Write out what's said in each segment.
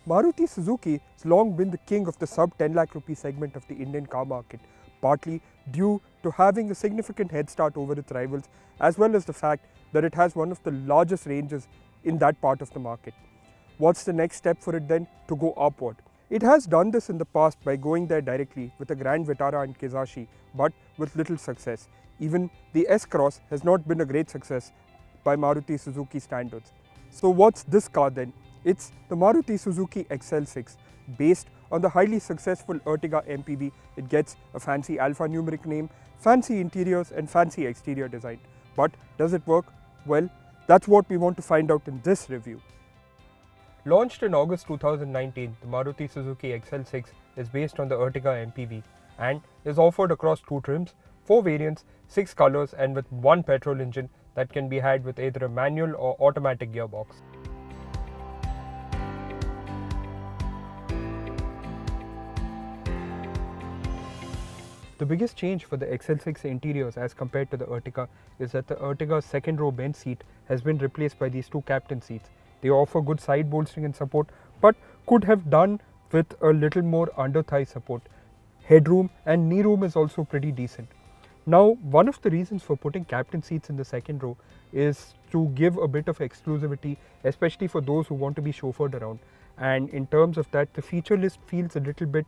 Maruti Suzuki has long been the king of the sub 10 lakh rupee segment of the Indian car market, partly due to having a significant head start over its rivals, as well as the fact that it has one of the largest ranges in that part of the market. What's the next step for it then? To go upward. It has done this in the past by going there directly with the Grand Vitara and Kizashi, but with little success. Even the S-Cross has not been a great success by Maruti Suzuki standards. So what's this car then? It's the Maruti Suzuki XL6. Based on the highly successful Ertiga MPV, it gets a fancy alphanumeric name, fancy interiors and fancy exterior design. But does it work? Well, that's what we want to find out in this review. Launched in August 2019, the Maruti Suzuki XL6 is based on the Ertiga MPV and is offered across 2 trims, 4 variants, 6 colors and with 1 petrol engine that can be had with either a manual or automatic gearbox. The biggest change for the XL6 interiors as compared to the Ertiga is that the Ertiga's second row bench seat has been replaced by these 2 captain seats. They offer good side bolstering and support, but could have done with a little more under thigh support. Headroom and knee room is also pretty decent. Now, one of the reasons for putting captain seats in the second row is to give a bit of exclusivity, especially for those who want to be chauffeured around. And in terms of that, the feature list feels a little bit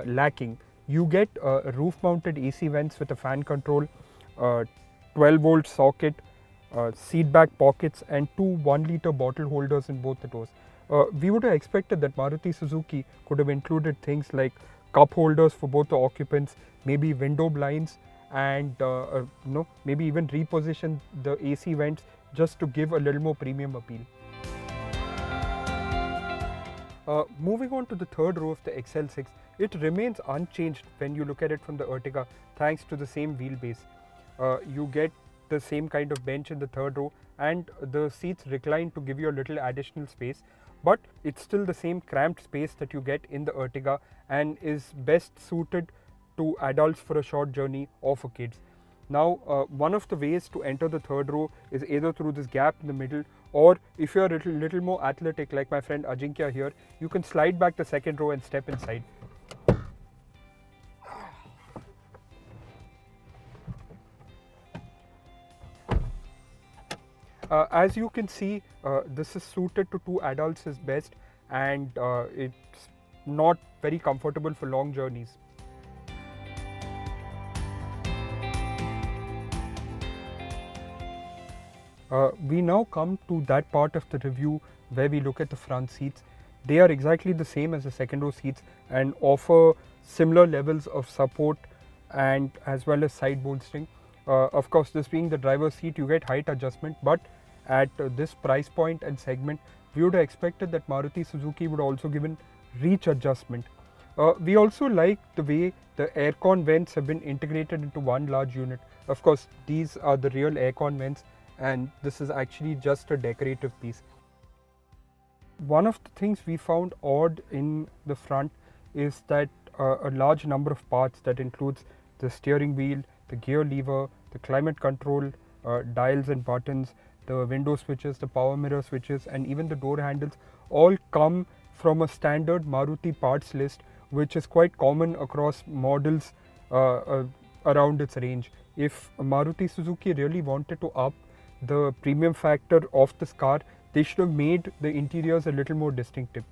lacking. You get roof mounted AC vents with a fan control, 12-volt socket, seat back pockets and 2 1-liter bottle holders in both the doors. We would have expected that Maruti Suzuki could have included things like cup holders for both the occupants, maybe window blinds, and maybe even reposition the AC vents just to give a little more premium appeal. Moving on to the third row of the XL6, it remains unchanged when you look at it from the Ertiga thanks to the same wheelbase. You get the same kind of bench in the third row and the seats recline to give you a little additional space, but it's still the same cramped space that you get in the Ertiga and is best suited to adults for a short journey or for kids. Now, one of the ways to enter the third row is either through this gap in the middle, or if you're a little more athletic like my friend Ajinkya here, you can slide back the second row and step inside. As you can see, this is suited to 2 adults is best, and it's not very comfortable for long journeys. We now come to that part of the review where we look at the front seats. They are exactly the same as the second row seats and offer similar levels of support and as well as side bolstering. Of course, this being the driver's seat, you get height adjustment, but at this price point and segment, we would have expected that Maruti Suzuki would also given reach adjustment. We also like the way the aircon vents have been integrated into one large unit. Of course, these are the real aircon vents and this is actually just a decorative piece. One of the things we found odd in the front is that a large number of parts that includes the steering wheel, the gear lever, the climate control, dials and buttons, the window switches, the power mirror switches and even the door handles all come from a standard Maruti parts list, which is quite common across models around its range. If Maruti Suzuki really wanted to up the premium factor of this car, they should have made the interiors a little more distinctive.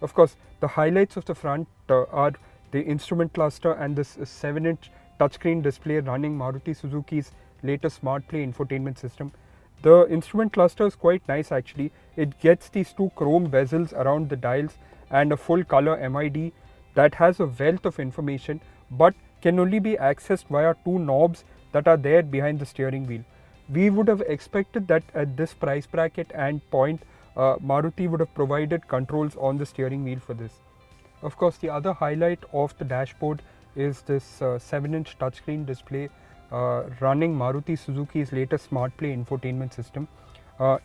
Of course, the highlights of the front are the instrument cluster and this 7-inch touchscreen display running Maruti Suzuki's latest SmartPlay infotainment system. The instrument cluster is quite nice actually. It gets these 2 chrome bezels around the dials and a full color MID that has a wealth of information but can only be accessed via 2 knobs that are there behind the steering wheel. We would have expected that at this price bracket and point, Maruti would have provided controls on the steering wheel for this. Of course, the other highlight of the dashboard is this 7-inch touchscreen display running Maruti Suzuki's latest SmartPlay infotainment system.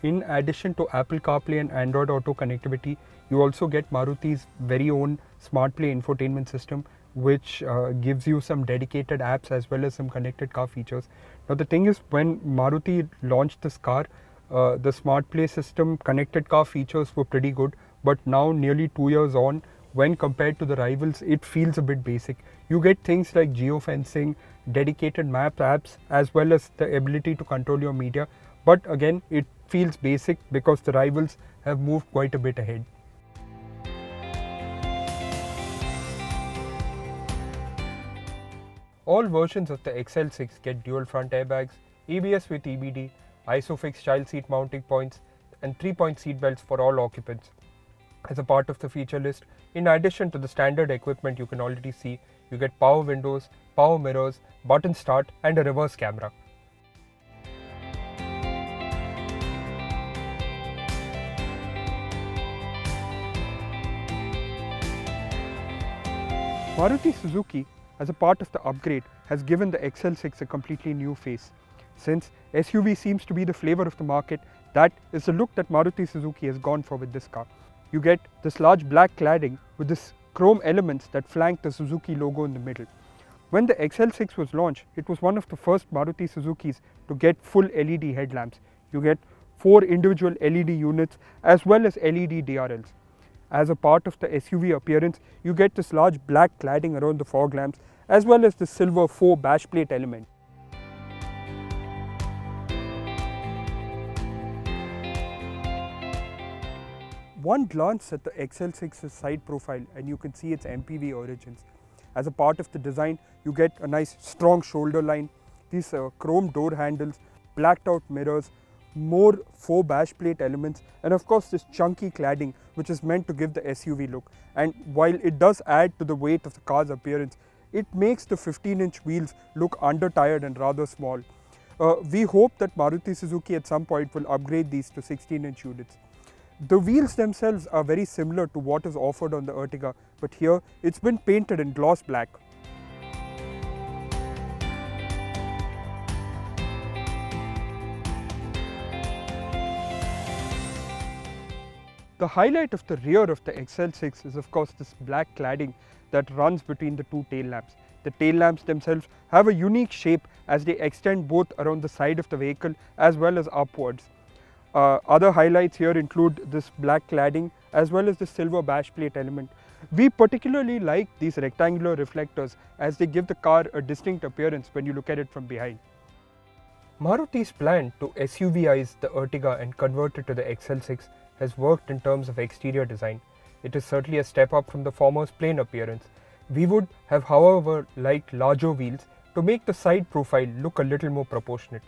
In addition to Apple CarPlay and Android Auto connectivity, you also get Maruti's very own SmartPlay infotainment system, which gives you some dedicated apps as well as some connected car features. Now the thing is, when Maruti launched this car, the SmartPlay system connected car features were pretty good, but now nearly 2 years on, when compared to the rivals, it feels a bit basic. You get things like geofencing, dedicated map apps, as well as the ability to control your media, but again, it feels basic because the rivals have moved quite a bit ahead. All versions of the XL6 get dual front airbags, ABS with EBD, ISOFIX child seat mounting points, and 3-point seat belts for all occupants. As a part of the feature list, in addition to the standard equipment you can already see, you get power windows, power mirrors, button start, and a reverse camera. Maruti Suzuki, as a part of the upgrade, has given the XL6 a completely new face. Since SUV seems to be the flavor of the market, that is the look that Maruti Suzuki has gone for with this car. You get this large black cladding with this chrome elements that flank the Suzuki logo in the middle. When the XL6 was launched, it was one of the first Maruti Suzukis to get full LED headlamps. You get 4 individual LED units as well as LED DRLs. As a part of the SUV appearance, you get this large black cladding around the fog lamps as well as the silver 4 bash plate element. One glance at the XL6's side profile and you can see its MPV origins. As a part of the design, you get a nice strong shoulder line, these chrome door handles, blacked out mirrors, more 4 bash plate elements, and of course this chunky cladding which is meant to give the SUV look. And while it does add to the weight of the car's appearance, it makes the 15-inch wheels look under-tired and rather small. We hope that Maruti Suzuki at some point will upgrade these to 16-inch units. The wheels themselves are very similar to what is offered on the Ertiga, but here it's been painted in gloss black. The highlight of the rear of the XL6 is of course this black cladding that runs between the two tail lamps. The tail lamps themselves have a unique shape as they extend both around the side of the vehicle as well as upwards. Other highlights here include this black cladding as well as the silver bash plate element. We particularly like these rectangular reflectors as they give the car a distinct appearance when you look at it from behind. Maruti's plan to SUVize the Ertiga and convert it to the XL6 has worked in terms of exterior design. It is certainly a step up from the former's plain appearance. We would have, however, liked larger wheels to make the side profile look a little more proportionate.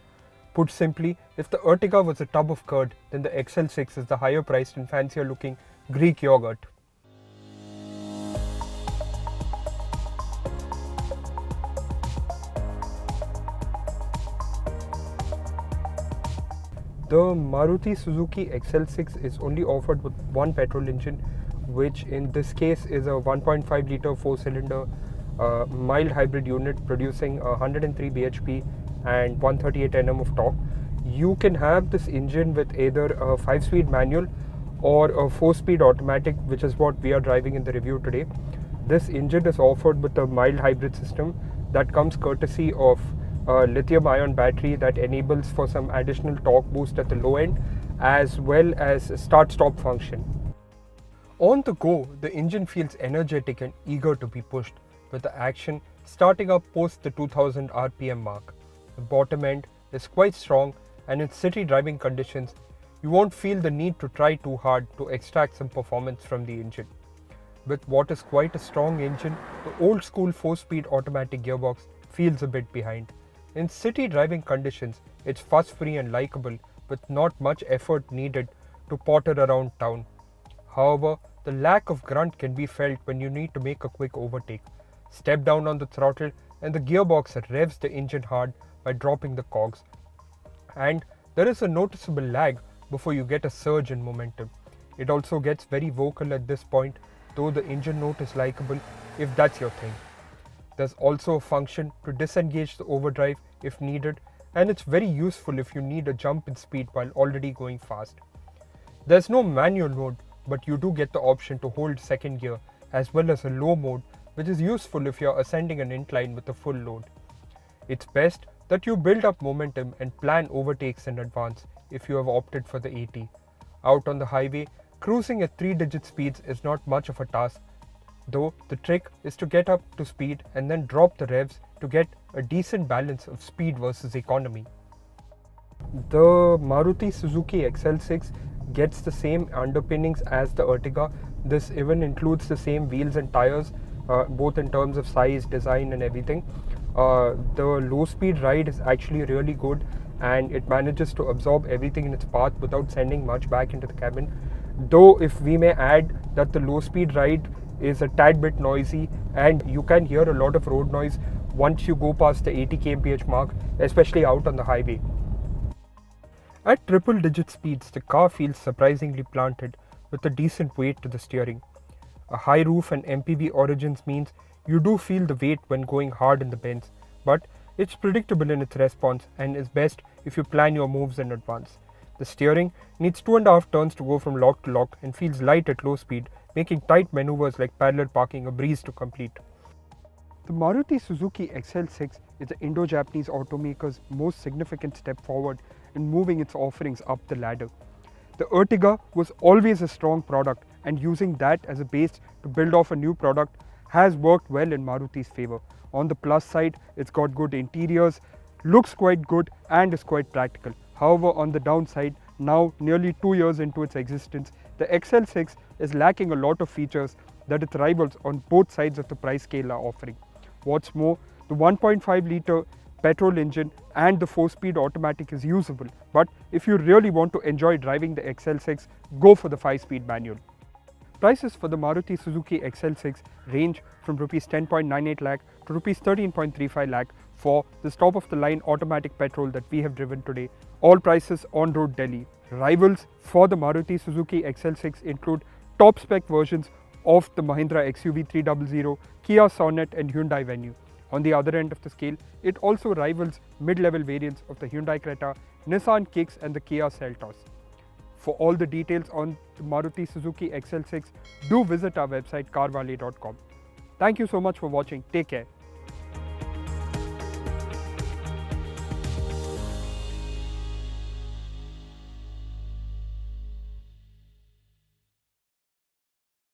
Put simply, if the Ertiga was a tub of curd, then the XL6 is the higher priced and fancier looking Greek yogurt. The Maruti Suzuki XL6 is only offered with one petrol engine, which in this case is a 1.5 litre 4-cylinder mild hybrid unit producing 103 bhp and 138 Nm of torque. You can have this engine with either a 5-speed manual or a 4-speed automatic, which is what we are driving in the review today. This engine is offered with a mild hybrid system that comes courtesy of a lithium-ion battery that enables for some additional torque boost at the low end as well as a start-stop function. On the go, the engine feels energetic and eager to be pushed, with the action starting up post the 2000 RPM mark. The bottom end is quite strong, and in city driving conditions, you won't feel the need to try too hard to extract some performance from the engine. With what is quite a strong engine, the old school 4-speed automatic gearbox feels a bit behind. In city driving conditions, it's fuss-free and likeable, with not much effort needed to potter around town. However, the lack of grunt can be felt when you need to make a quick overtake. Step down on the throttle and the gearbox revs the engine hard by dropping the cogs. And there is a noticeable lag before you get a surge in momentum. It also gets very vocal at this point, though the engine note is likeable if that's your thing. There's also a function to disengage the overdrive if needed, and it's very useful if you need a jump in speed while already going fast. There's no manual mode, but you do get the option to hold second gear as well as a low mode, which is useful if you're ascending an incline with a full load. It's best that you build up momentum and plan overtakes in advance if you have opted for the AT. Out on the highway, Cruising at 3-digit speeds is not much of a task, though the trick is to get up to speed and then drop the revs to get a decent balance of speed versus economy. The Maruti Suzuki XL6 gets the same underpinnings as the Ertiga. This even includes the same wheels and tires, both in terms of size, design and everything. The low speed ride is actually really good, and it manages to absorb everything in its path without sending much back into the cabin. Though if we may add that the low speed ride is a tad bit noisy and you can hear a lot of road noise once you go past the 80 kmph mark, especially out on the highway. At triple digit speeds, the car feels surprisingly planted with a decent weight to the steering. A high roof and MPV origins means you do feel the weight when going hard in the bends, but it's predictable in its response and is best if you plan your moves in advance. The steering needs 2.5 turns to go from lock to lock and feels light at low speed, making tight maneuvers like parallel parking a breeze to complete. The Maruti Suzuki XL6 is the Indo-Japanese automaker's most significant step forward in moving its offerings up the ladder. The Ertiga was always a strong product, and using that as a base to build off a new product has worked well in Maruti's favor. On the plus side, it's got good interiors, looks quite good and is quite practical. However, on the downside, now nearly 2 years into its existence, the XL6 is lacking a lot of features that its rivals on both sides of the price scale are offering. What's more, the 1.5 litre petrol engine and the 4-speed automatic is usable, but if you really want to enjoy driving the XL6, go for the 5-speed manual. Prices for the Maruti Suzuki XL6 range from Rs 10.98 lakh to Rs 13.35 lakh for this top of the line automatic petrol that we have driven today. All prices on road Delhi. Rivals for the Maruti Suzuki XL6 include top spec versions of the Mahindra XUV 300, Kia Sonet and Hyundai Venue. On the other end of the scale, it also rivals mid-level variants of the Hyundai Creta, Nissan Kicks and the Kia Seltos. For all the details on the Maruti Suzuki XL6, do visit our website carwale.com. Thank you so much for watching. Take care.